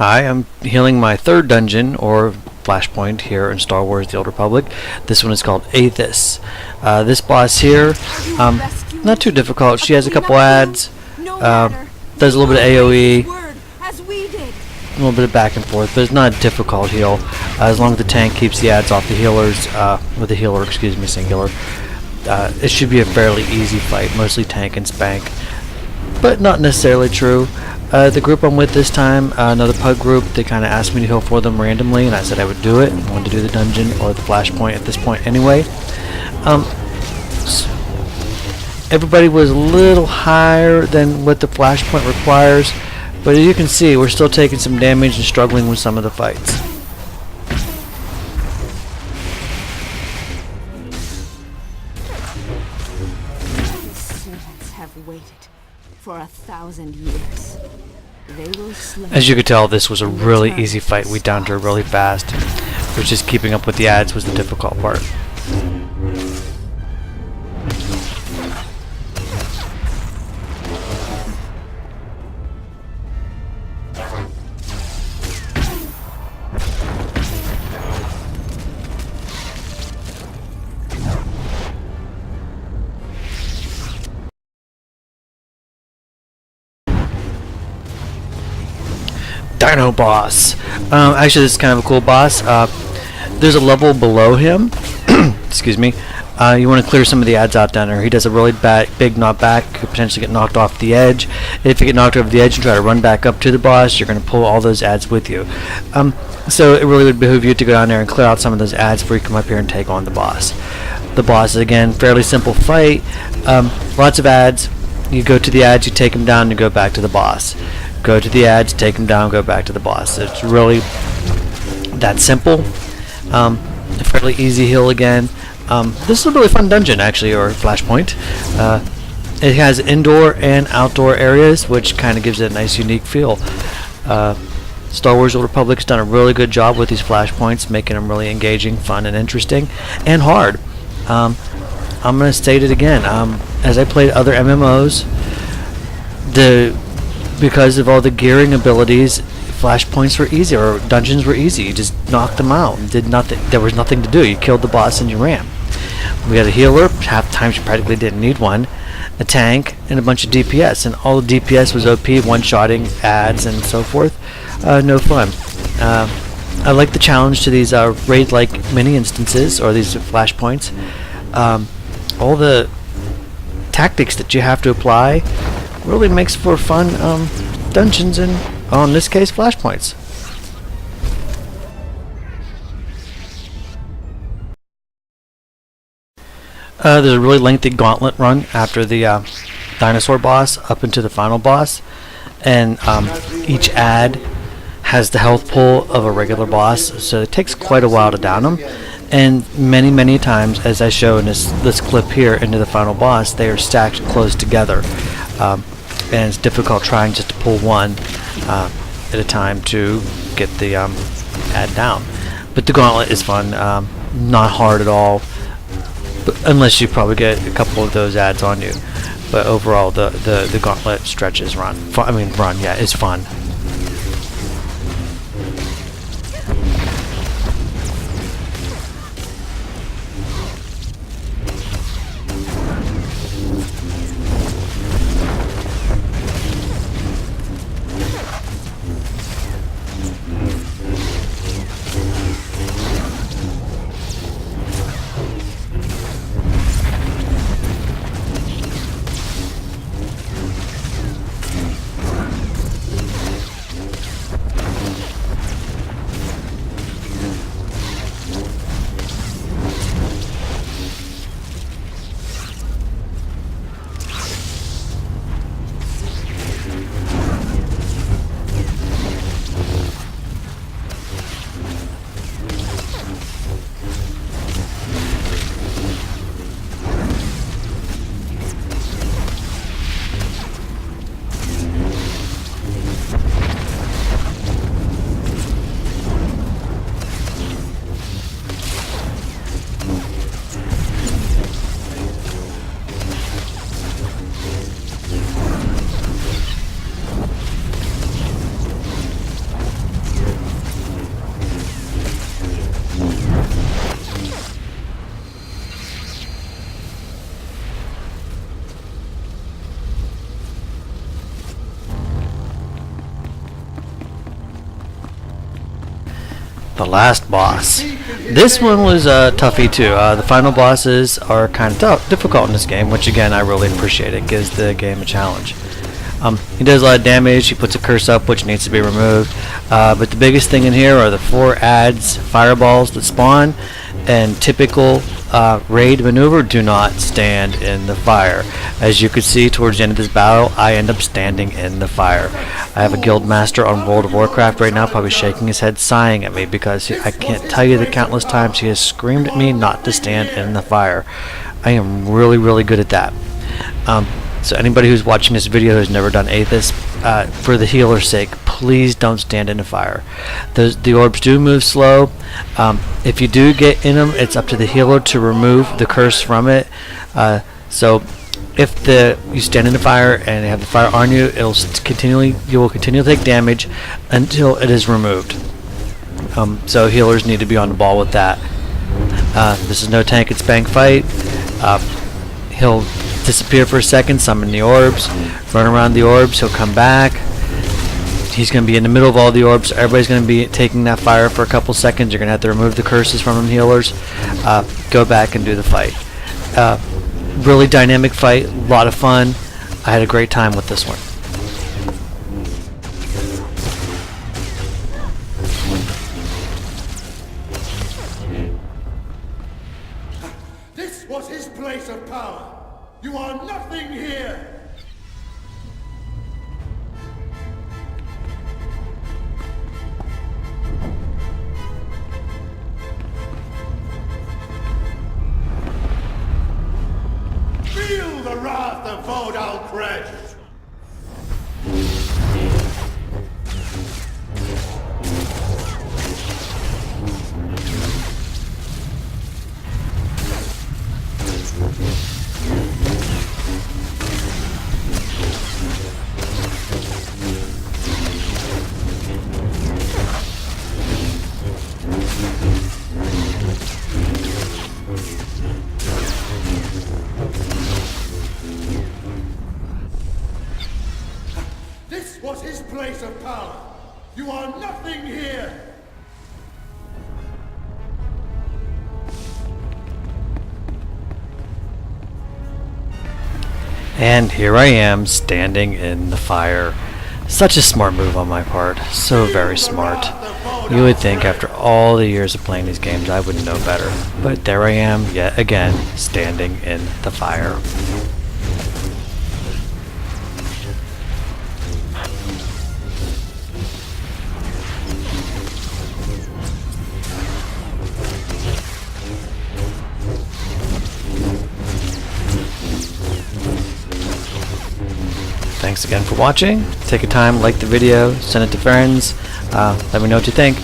Hi, I'm healing my third dungeon, or flashpoint, here in Star Wars The Old Republic. This one is called Athis. This boss here, not too difficult. She has a couple ads, does a little bit of AoE, a little bit of back and forth, but it's not a difficult heal. As long as the tank keeps the ads off the healers, with the healer, excuse me, singular, it should be a fairly easy fight, mostly tank and spank. But not necessarily true. The group I'm with this time, another pug group, they kind of asked me to heal for them randomly, and I said I would do it. I wanted to do the dungeon or the flashpoint at this point anyway. Everybody was a little higher than what the flashpoint requires, but as you can see, we're still taking some damage and struggling with some of the fights. For 1,000 years. As you could tell, this was a really easy fight. We downed her really fast. It was just keeping up with the ads was the difficult part. Dino boss. Actually, this is kind of a cool boss. There's a level below him. Excuse me. You want to clear some of the ads out down there. He does a really big knockback. Could potentially get knocked off the edge. If you get knocked over the edge and try to run back up to the boss, you're going to pull all those ads with you. So it really would behoove you to go down there and clear out some of those ads before you come up here and take on the boss. The boss is, again, fairly simple fight. Lots of ads. You go to the ads, you take them down, and you go back to the boss. Go to the ads, take them down, go back to the boss. It's really that simple. A fairly easy heal again. This is a really fun dungeon, actually, or flashpoint. It has indoor and outdoor areas, which kind of gives it a nice, unique feel. Star Wars Old Republic's done a really good job with these flashpoints, making them really engaging, fun, and interesting, and hard. I'm going to state it again. As I played other MMOs, because of all the gearing abilities, flashpoints were easy, or dungeons were easy. You just knocked them out and did nothing. There was nothing to do. You killed the boss and you ran. We had a healer. Half the times you practically didn't need one. A tank and a bunch of DPS, and all the DPS was OP, one-shotting ads and so forth. No fun. I like the challenge to these raid-like mini instances, or these flashpoints. All the tactics that you have to apply really makes for fun dungeons and, in this case, flashpoints. There's a really lengthy gauntlet run after the dinosaur boss up into the final boss, and each ad has the health pool of a regular boss, so it takes quite a while to down them. And many times, as I show in this clip here into the final boss, they are stacked close together. And it's difficult trying just to pull one at a time to get the ad down. But the gauntlet is fun, not hard at all, unless you probably get a couple of those ads on you. But overall, the gauntlet stretches is fun. the last boss. This one was toughie too. The final bosses are kind of difficult in this game, which again I really appreciate. It gives the game a challenge. He does a lot of damage. He puts a curse up, which needs to be removed. But the biggest thing in here are the 4 adds fireballs that spawn, and typical raid maneuver, do not stand in the fire. As you can see towards the end of this battle, I end up standing in the fire. I have a guild master on World of Warcraft right now, probably shaking his head, sighing at me, because I can't tell you the countless times he has screamed at me not to stand in the fire. I am really, really good at that. So anybody who's watching this video who's never done Athis, for the healer's sake, please don't stand in the fire. The orbs do move slow. If you do get in them, it's up to the healer to remove the curse from it. So if you stand in the fire and have the fire on you, you will continually take damage until it is removed. So healers need to be on the ball with that. This is no tank and spank fight. He'll disappear for a second, summon the orbs, run around the orbs, he'll come back. He's going to be in the middle of all the orbs. Everybody's going to be taking that fire for a couple seconds. You're going to have to remove the curses from them, healers. Go back and do the fight. Really dynamic fight, a lot of fun. I had a great time with this one. This was his place of power. You are nothing here! Feel the wrath of Vodal Crest! This was his place of power. You are nothing here. And here I am, standing in the fire. Such a smart move on my part. So very smart. You would think after all the years of playing these games I would know better. But there I am, yet again, standing in the fire. Thanks again for watching. Take a time, like the video, send it to friends. Let me know what you think.